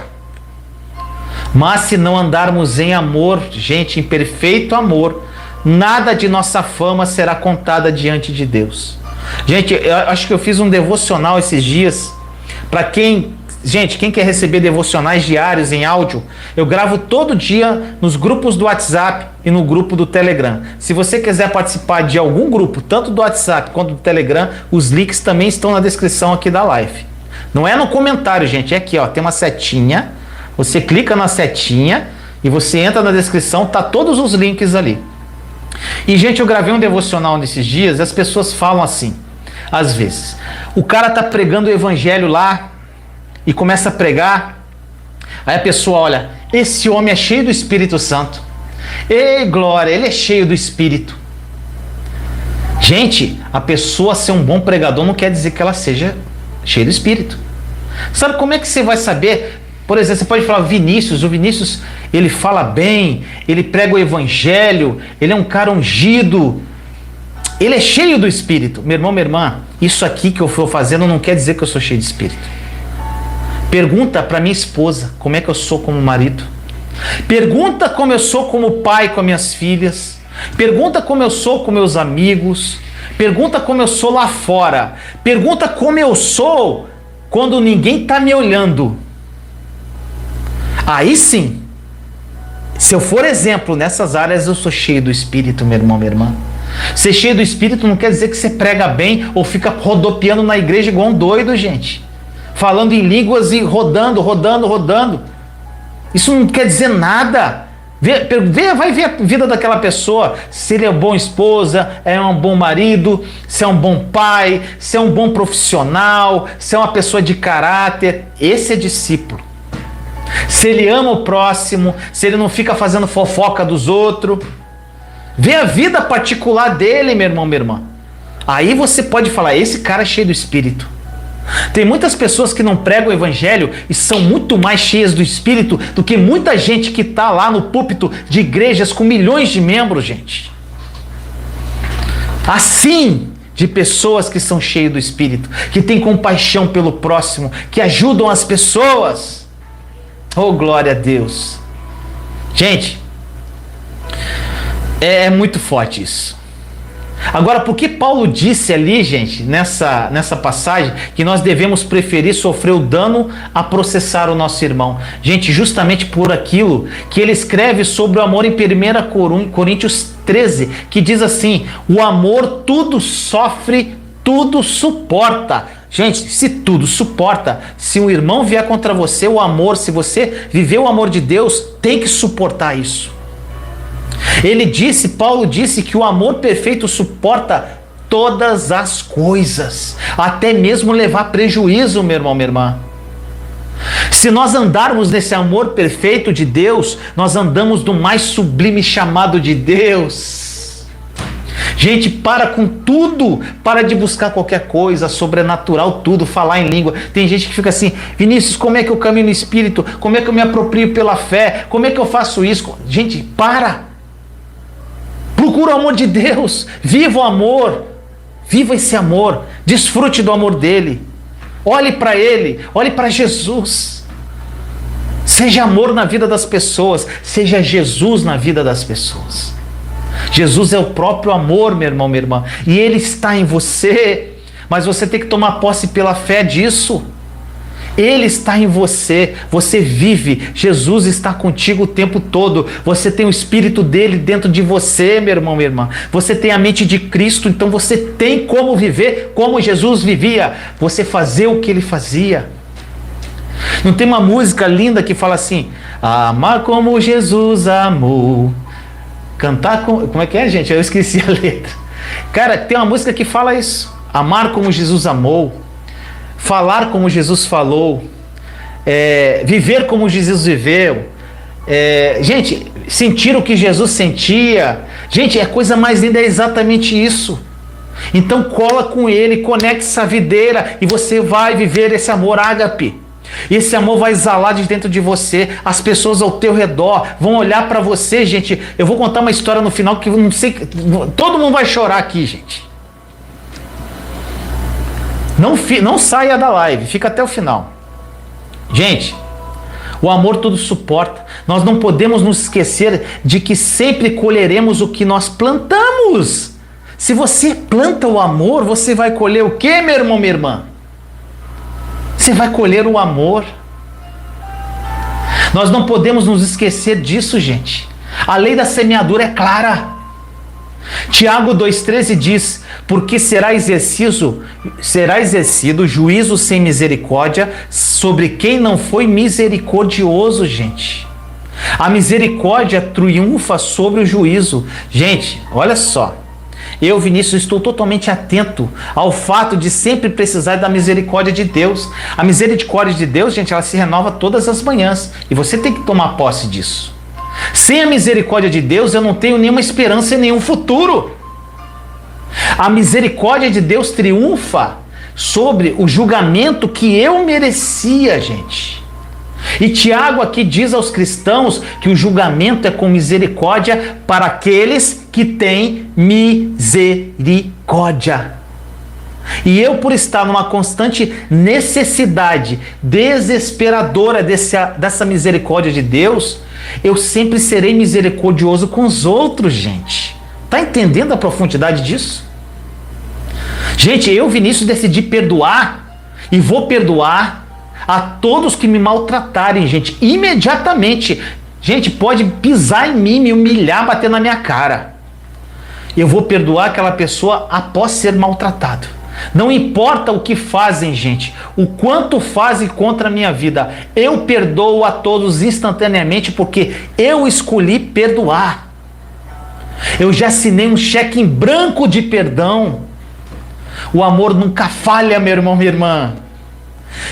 mas se não andarmos em amor, gente, em perfeito amor, nada de nossa fama será contada diante de Deus. Gente, eu acho que eu fiz um devocional esses dias. Para quem quer receber devocionais diários em áudio, eu gravo todo dia nos grupos do WhatsApp e no grupo do Telegram. Se você quiser participar de algum grupo, tanto do WhatsApp quanto do Telegram, os links também estão na descrição aqui da live. Não é no comentário, gente, é aqui, ó, tem uma setinha. Você clica na setinha e você entra na descrição, tá todos os links ali. E, gente, eu gravei um devocional nesses dias e as pessoas falam assim, às vezes. O cara tá pregando o evangelho lá e começa a pregar. Aí a pessoa olha, esse homem é cheio do Espírito Santo. Ei, glória, ele é cheio do Espírito. Gente, a pessoa ser um bom pregador não quer dizer que ela seja cheia do Espírito. Sabe como é que você vai saber? Por exemplo, você pode falar o Vinícius, ele fala bem, ele prega o evangelho, ele é um cara ungido, ele é cheio do Espírito. Meu irmão, minha irmã, isso aqui que eu estou fazendo não quer dizer que eu sou cheio de Espírito. Pergunta para minha esposa como é que eu sou como marido. Pergunta como eu sou como pai com as minhas filhas. Pergunta como eu sou com meus amigos. Pergunta como eu sou lá fora. Pergunta como eu sou quando ninguém está me olhando. Aí sim, se eu for exemplo nessas áreas, eu sou cheio do Espírito, meu irmão, minha irmã. Ser cheio do Espírito não quer dizer que você prega bem ou fica rodopiando na igreja igual um doido, gente. falando em línguas e rodando. Isso não quer dizer nada. Vai ver a vida daquela pessoa, se ele é um bom esposa, é um bom marido, se é um bom pai, se é um bom profissional, se é uma pessoa de caráter. Esse é discípulo. Se ele ama o próximo, se ele não fica fazendo fofoca dos outros. Vê a vida particular dele, meu irmão, minha irmã. Aí você pode falar, esse cara é cheio do Espírito. Tem muitas pessoas que não pregam o evangelho e são muito mais cheias do Espírito do que muita gente que está lá no púlpito de igrejas com milhões de membros, gente. Assim, de pessoas que são cheias do Espírito, que têm compaixão pelo próximo, que ajudam as pessoas. Oh, glória a Deus. Gente, é muito forte isso. Agora, por que Paulo disse ali, gente, nessa passagem, que nós devemos preferir sofrer o dano a processar o nosso irmão? Gente, justamente por aquilo que ele escreve sobre o amor em 1 Coríntios 13, que diz assim: o amor tudo sofre, tudo suporta. Gente, se tudo suporta, se um irmão vier contra você, o amor, se você viver o amor de Deus, tem que suportar isso. Paulo disse que o amor perfeito suporta todas as coisas, até mesmo levar prejuízo, meu irmão, minha irmã. Se nós andarmos nesse amor perfeito de Deus, nós andamos no mais sublime chamado de Deus. Gente, para com tudo, para de buscar qualquer coisa, sobrenatural, tudo, falar em língua. Tem gente que fica assim: Vinícius, como é que eu caminho no Espírito? Como é que eu me aproprio pela fé? Como é que eu faço isso? Gente, para! Procura o amor de Deus, viva o amor, viva esse amor, desfrute do amor dele, olhe para ele, olhe para Jesus. Seja amor na vida das pessoas, seja Jesus na vida das pessoas. Jesus é o próprio amor, meu irmão, minha irmã, e ele está em você, mas você tem que tomar posse pela fé disso. Ele está em você, você vive, Jesus está contigo o tempo todo, você tem o Espírito dele dentro de você, meu irmão, minha irmã, você tem a mente de Cristo, então você tem como viver como Jesus vivia, você fazer o que ele fazia. Não tem uma música linda que fala assim: amar como Jesus amou, cantar como é que é, gente? Eu esqueci a letra. Cara, tem uma música que fala isso: amar como Jesus amou, falar como Jesus falou, viver como Jesus viveu, gente, sentir o que Jesus sentia. Gente, a coisa mais linda é exatamente isso. Então cola com ele, conecte essa videira e você vai viver esse amor ágape. Esse amor vai exalar de dentro de você, as pessoas ao teu redor vão olhar para você, gente. Eu vou contar uma história no final que eu não sei, todo mundo vai chorar aqui, gente. Não saia da live, fica até o final. Gente, o amor tudo suporta. Nós não podemos nos esquecer de que sempre colheremos o que nós plantamos. Se você planta o amor, você vai colher o quê, meu irmão, minha irmã? Você vai colher o amor. Nós não podemos nos esquecer disso, gente. A lei da semeadura é clara. Tiago 2,13 diz: porque será exercido juízo sem misericórdia sobre quem não foi misericordioso, gente. A misericórdia triunfa sobre o juízo. Gente, olha só. Eu, Vinícius, estou totalmente atento ao fato de sempre precisar da misericórdia de Deus. A misericórdia de Deus, gente, ela se renova todas as manhãs. E você tem que tomar posse disso. Sem a misericórdia de Deus, eu não tenho nenhuma esperança e nenhum futuro. A misericórdia de Deus triunfa sobre o julgamento que eu merecia, gente. E Tiago aqui diz aos cristãos que o julgamento é com misericórdia para aqueles que têm misericórdia. E eu, por estar numa constante necessidade desesperadora dessa misericórdia de Deus, eu sempre serei misericordioso com os outros, gente. Tá entendendo a profundidade disso? Gente, eu, Vinícius, decidi perdoar e vou perdoar a todos que me maltratarem, gente, imediatamente. Gente, pode pisar em mim, me humilhar, bater na minha cara. Eu vou perdoar aquela pessoa após ser maltratado. Não importa o que fazem, gente, o quanto fazem contra a minha vida, eu perdoo a todos instantaneamente porque eu escolhi perdoar. Eu já assinei um cheque em branco de perdão. O amor nunca falha, meu irmão, minha irmã.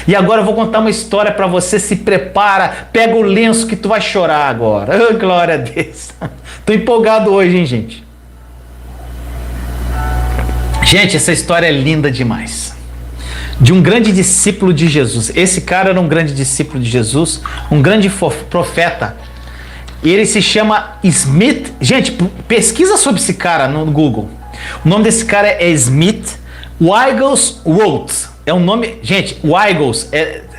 E agora eu vou contar uma história para você. Se prepara, pega o lenço que tu vai chorar agora. Oh, glória a Deus. Tô empolgado hoje, hein, gente? Gente, essa história é linda demais. De um grande discípulo de Jesus. Esse cara era um grande discípulo de Jesus, um grande profeta. Ele se chama Smith. Gente, pesquisa sobre esse cara no Google. O nome desse cara é Smith Wigglesworth. É um nome, gente, Wiggles,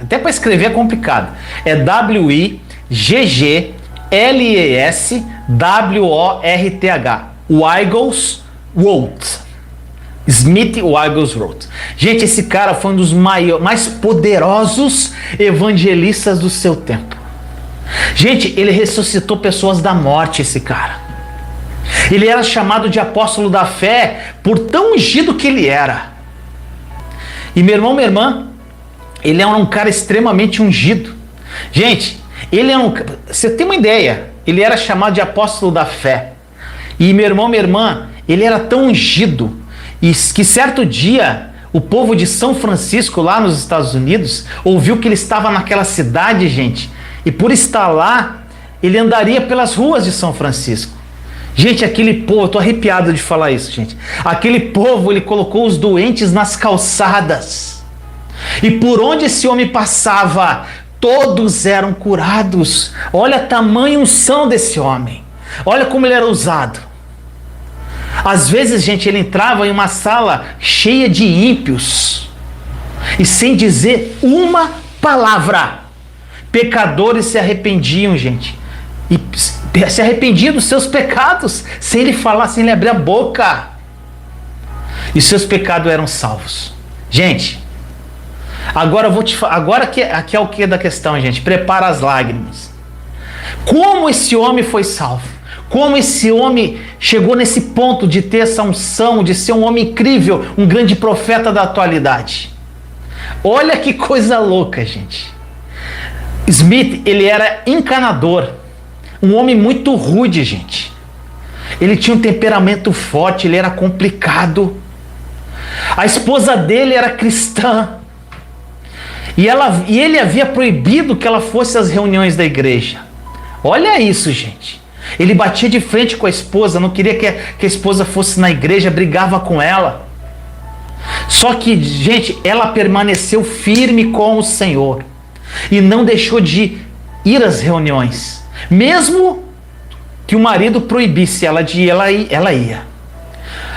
até para escrever é complicado. É Wigglesworth. Wigglesworth. Smith Wigglesworth. Gente, esse cara foi um dos mais poderosos evangelistas do seu tempo. Gente, ele ressuscitou pessoas da morte, esse cara. Ele era chamado de apóstolo da fé por tão ungido que ele era. E meu irmão, minha irmã, ele era um cara extremamente ungido. Gente, ele era você tem uma ideia, ele era chamado de apóstolo da fé. E meu irmão, minha irmã, ele era tão ungido e que certo dia o povo de São Francisco, lá nos Estados Unidos, ouviu que ele estava naquela cidade, gente, e por estar lá, ele andaria pelas ruas de São Francisco. Gente, aquele povo, eu tô arrepiado de falar isso, gente. Aquele povo, ele colocou os doentes nas calçadas. E por onde esse homem passava, todos eram curados. Olha a tamanha unção desse homem. Olha como ele era usado. Às vezes, gente, ele entrava em uma sala cheia de ímpios. E sem dizer uma palavra, pecadores se arrependiam, gente. E se arrependia dos seus pecados, sem ele falar, sem ele abrir a boca. E seus pecados eram salvos. Gente, agora eu vou te falar, agora aqui é o que da questão, gente. Prepara as lágrimas. Como esse homem foi salvo? Como esse homem chegou nesse ponto de ter essa unção, de ser um homem incrível, um grande profeta da atualidade? Olha que coisa louca, gente. Smith, ele era encanador. Um homem muito rude, gente. Ele tinha um temperamento forte, ele era complicado. A esposa dele era cristã. E ele havia proibido que ela fosse às reuniões da igreja. Olha isso, gente. Ele batia de frente com a esposa, não queria que a esposa fosse na igreja, brigava com ela. Só que, gente, ela permaneceu firme com o Senhor. E não deixou de ir às reuniões. Mesmo que o marido proibisse ela de ir, ela ia.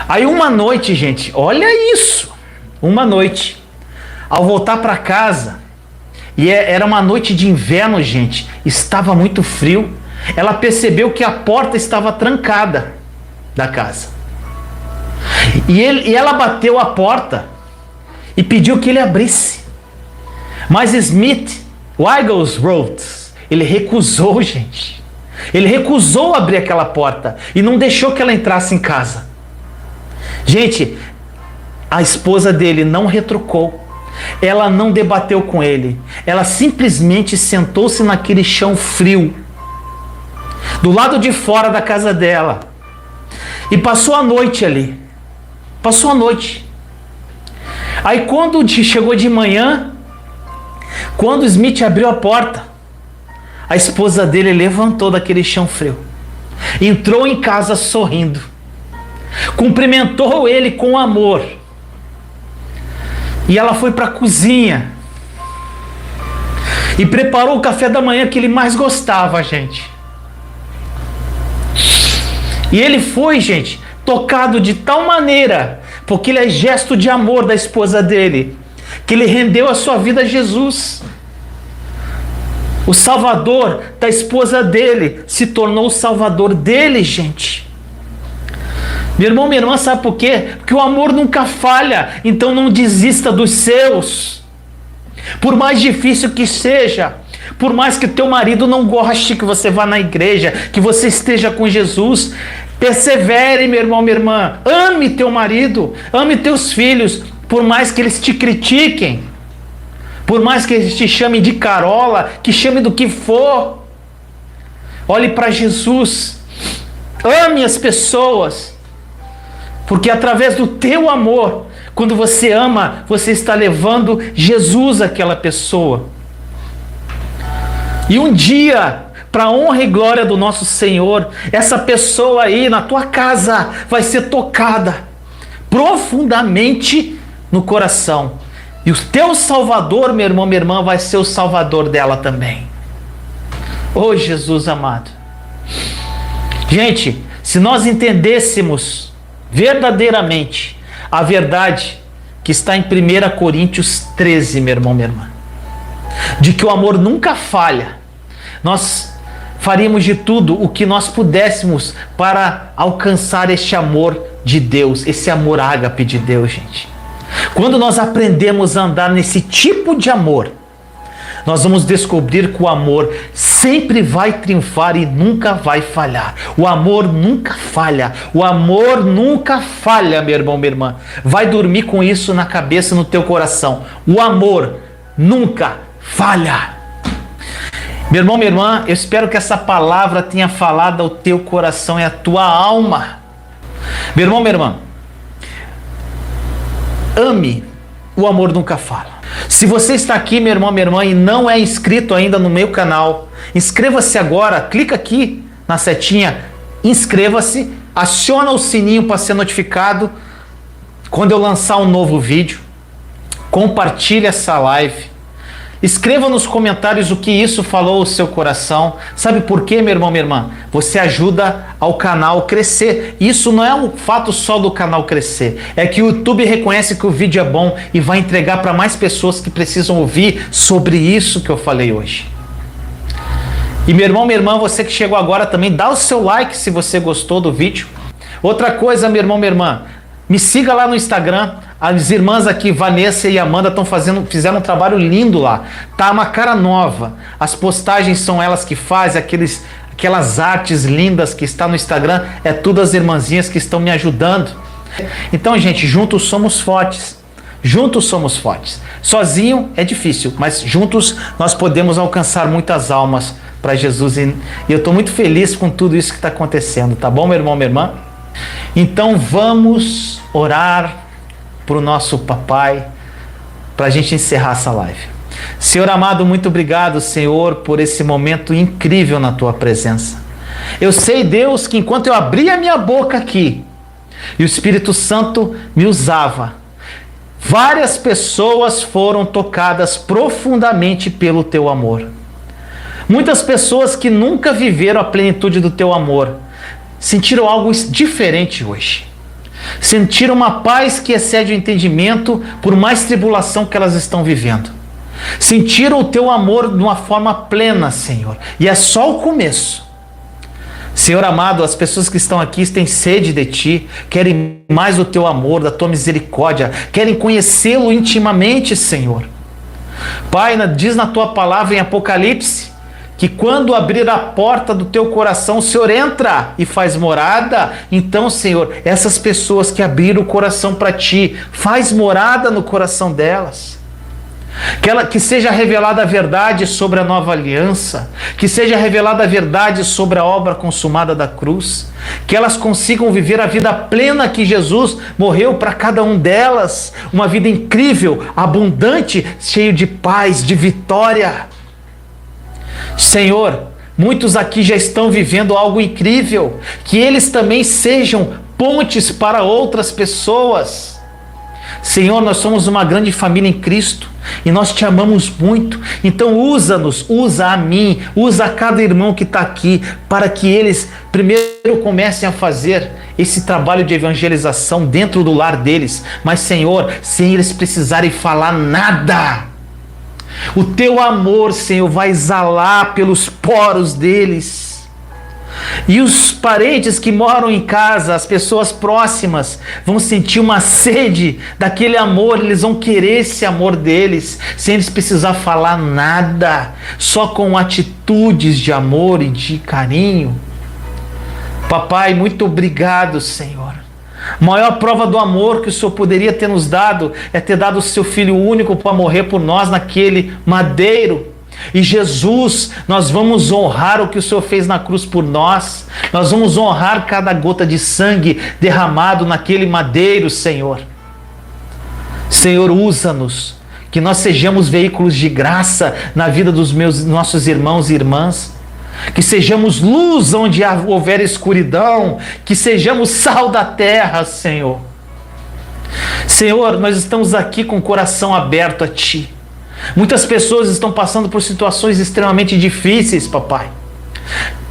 Aí uma noite, gente, olha isso. Uma noite, ao voltar para casa, e era uma noite de inverno, gente, estava muito frio, ela percebeu que a porta estava trancada da casa. E ela bateu a porta e pediu que ele abrisse. Mas Smith Wigglesworth, ele recusou, gente. Ele recusou abrir aquela porta e não deixou que ela entrasse em casa. Gente, a esposa dele não retrucou. Ela não debateu com ele. Ela simplesmente sentou-se naquele chão frio, do lado de fora da casa dela, e passou a noite ali. Passou a noite. Aí quando chegou de manhã, quando Smith abriu a porta, a esposa dele levantou daquele chão frio, entrou em casa sorrindo, cumprimentou ele com amor, e ela foi para a cozinha e preparou o café da manhã que ele mais gostava, gente. E ele foi, gente, tocado de tal maneira, porque ele é gesto de amor da esposa dele, que ele rendeu a sua vida a Jesus. O salvador da esposa dele se tornou o salvador dele, gente. Meu irmão, minha irmã, sabe por quê? Porque o amor nunca falha, então não desista dos seus. Por mais difícil que seja, por mais que teu marido não goste que você vá na igreja, que você esteja com Jesus, persevere, meu irmão, minha irmã. Ame teu marido, ame teus filhos, Por mais que eles te critiquem, por mais que eles te chamem de carola, que chamem do que for, olhe para Jesus, ame as pessoas, porque através do teu amor, quando você ama, você está levando Jesus àquela pessoa. E um dia, para a honra e glória do nosso Senhor, essa pessoa aí na tua casa vai ser tocada profundamente no coração. E o teu Salvador, meu irmão, minha irmã, vai ser o Salvador dela também. Oh, Jesus amado. Gente, se nós entendêssemos verdadeiramente a verdade que está em 1 Coríntios 13, meu irmão, minha irmã, de que o amor nunca falha, nós faríamos de tudo o que nós pudéssemos para alcançar este amor de Deus, esse amor ágape de Deus, gente. Quando nós aprendemos a andar nesse tipo de amor, nós vamos descobrir que o amor sempre vai triunfar e nunca vai falhar. O amor nunca falha. O amor nunca falha, meu irmão, minha irmã. Vai dormir com isso na cabeça, no teu coração. O amor nunca falha. Meu irmão, minha irmã, eu espero que essa palavra tenha falado ao teu coração e à tua alma. Meu irmão, minha irmã, ame, o amor nunca fala. Se você está aqui, meu irmão, minha irmã, e não é inscrito ainda no meu canal, inscreva-se agora, clica aqui na setinha, inscreva-se, aciona o sininho para ser notificado quando eu lançar um novo vídeo, compartilhe essa live, escreva nos comentários o que isso falou ao seu coração. Sabe por quê, meu irmão, minha irmã? Você ajuda ao canal crescer. Isso não é um fato só do canal crescer. É que o YouTube reconhece que o vídeo é bom e vai entregar para mais pessoas que precisam ouvir sobre isso que eu falei hoje. E meu irmão, minha irmã, você que chegou agora também, dá o seu like se você gostou do vídeo. Outra coisa, meu irmão, minha irmã, me siga lá no Instagram. As irmãs aqui, Vanessa e Amanda, fizeram um trabalho lindo lá. Tá uma cara nova. As postagens são elas que fazem, aquelas artes lindas que está no Instagram. É tudo as irmãzinhas que estão me ajudando. Então, gente, juntos somos fortes. Juntos somos fortes. Sozinho é difícil, mas juntos nós podemos alcançar muitas almas para Jesus. E eu estou muito feliz com tudo isso que está acontecendo. Tá bom, meu irmão, minha irmã? Então vamos orar para o nosso papai, para a gente encerrar essa live. Senhor amado, muito obrigado, Senhor, por esse momento incrível na tua presença. Eu sei, Deus, que enquanto eu abria a minha boca aqui e o Espírito Santo me usava, várias pessoas foram tocadas profundamente pelo teu amor. Muitas pessoas que nunca viveram a plenitude do teu amor sentiram algo diferente hoje. Sentiram uma paz que excede o entendimento por mais tribulação que elas estão vivendo. Sentiram o teu amor de uma forma plena, Senhor. E é só o começo. Senhor amado, as pessoas que estão aqui têm sede de Ti, querem mais do Teu amor, da Tua misericórdia, querem conhecê-lo intimamente, Senhor. Pai, diz na Tua palavra em Apocalipse, que quando abrir a porta do teu coração, o Senhor entra e faz morada. Então, Senhor, essas pessoas que abriram o coração para Ti, faz morada no coração delas. Que seja revelada a verdade sobre a nova aliança, que seja revelada a verdade sobre a obra consumada da cruz, que elas consigam viver a vida plena que Jesus morreu para cada um delas, uma vida incrível, abundante, cheio de paz, de vitória. Senhor, muitos aqui já estão vivendo algo incrível, que eles também sejam pontes para outras pessoas. Senhor, nós somos uma grande família em Cristo e nós te amamos muito, então usa-nos, usa a mim, usa a cada irmão que está aqui, para que eles primeiro comecem a fazer esse trabalho de evangelização dentro do lar deles, mas Senhor, sem eles precisarem falar nada, o teu amor, Senhor, vai exalar pelos poros deles. E os parentes que moram em casa, as pessoas próximas, vão sentir uma sede daquele amor. Eles vão querer esse amor deles, sem eles precisar falar nada, só com atitudes de amor e de carinho. Papai, muito obrigado, Senhor. A maior prova do amor que o Senhor poderia ter nos dado é ter dado o seu Filho único para morrer por nós naquele madeiro. E Jesus, nós vamos honrar o que o Senhor fez na cruz por nós. Nós vamos honrar cada gota de sangue derramado naquele madeiro, Senhor. Senhor, usa-nos, que nós sejamos veículos de graça na vida dos nossos irmãos e irmãs. Que sejamos luz onde houver escuridão. Que sejamos sal da terra, Senhor. Senhor, nós estamos aqui com o coração aberto a Ti. Muitas pessoas estão passando por situações extremamente difíceis, papai.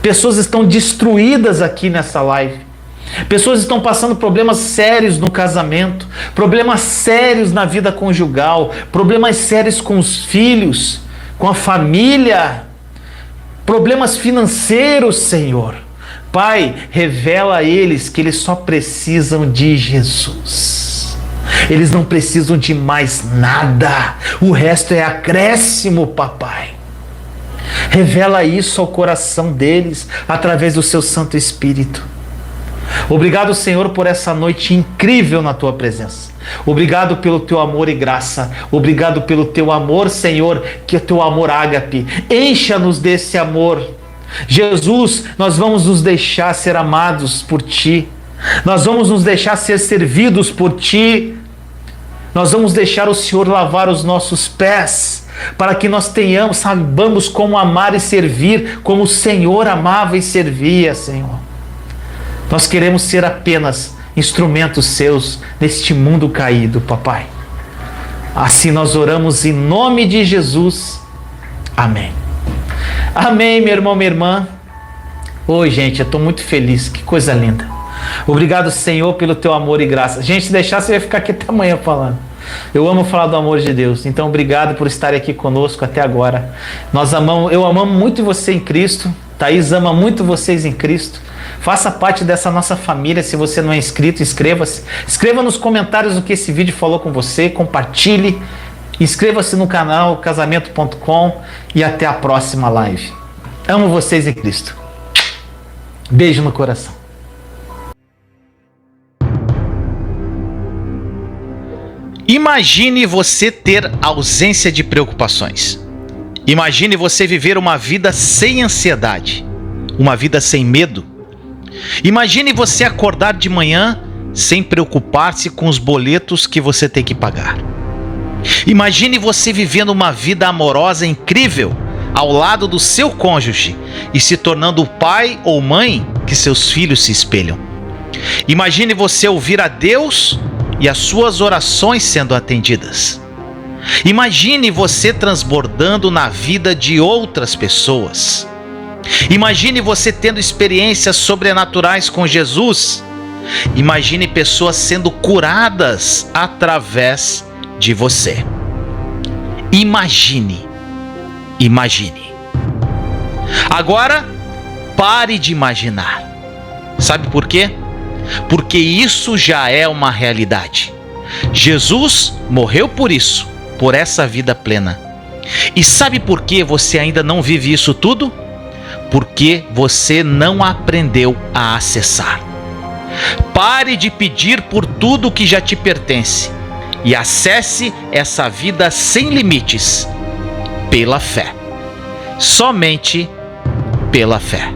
Pessoas estão destruídas aqui nessa live. Pessoas estão passando problemas sérios no casamento, problemas sérios na vida conjugal, problemas sérios com os filhos, com a família, problemas financeiros, Senhor. Pai, revela a eles que eles só precisam de Jesus. Eles não precisam de mais nada. O resto é acréscimo, papai. Revela isso ao coração deles através do seu Santo Espírito. Obrigado, Senhor, por essa noite incrível na Tua presença. Obrigado pelo Teu amor e graça. Obrigado pelo Teu amor, Senhor, que é Teu amor ágape. Encha-nos desse amor. Jesus, nós vamos nos deixar ser amados por Ti. Nós vamos nos deixar ser servidos por Ti. Nós vamos deixar o Senhor lavar os nossos pés, para que nós saibamos como amar e servir, como o Senhor amava e servia, Senhor. Nós queremos ser apenas instrumentos Seus neste mundo caído, papai. Assim nós oramos em nome de Jesus. Amém. Amém, meu irmão, minha irmã. Oi, gente, eu estou muito feliz, que coisa linda. Obrigado, Senhor, pelo Teu amor e graça. Gente, se deixar, você vai ficar aqui até amanhã falando. Eu amo falar do amor de Deus. Então, obrigado por estar aqui conosco até agora. Eu amo muito você em Cristo. Thaís ama muito vocês em Cristo. Faça parte dessa nossa família. Se você não é inscrito, inscreva-se. Escreva nos comentários o que esse vídeo falou com você. Compartilhe. Inscreva-se no canal casamento.com e até a próxima live. Amo vocês em Cristo. Beijo no coração. Imagine você ter ausência de preocupações. Imagine você viver uma vida sem ansiedade, uma vida sem medo. Imagine você acordar de manhã sem preocupar-se com os boletos que você tem que pagar. Imagine você vivendo uma vida amorosa incrível ao lado do seu cônjuge e se tornando o pai ou mãe que seus filhos se espelham. Imagine você ouvir a Deus e as suas orações sendo atendidas. Imagine você transbordando na vida de outras pessoas. Imagine você tendo experiências sobrenaturais com Jesus. Imagine pessoas sendo curadas através de você. Imagine. Agora, pare de imaginar. Sabe por quê? Porque isso já é uma realidade. Jesus morreu por isso, por essa vida plena. E sabe por que você ainda não vive isso tudo? Porque você não aprendeu a acessar. Pare de pedir por tudo que já te pertence e acesse essa vida sem limites, pela fé. Somente pela fé.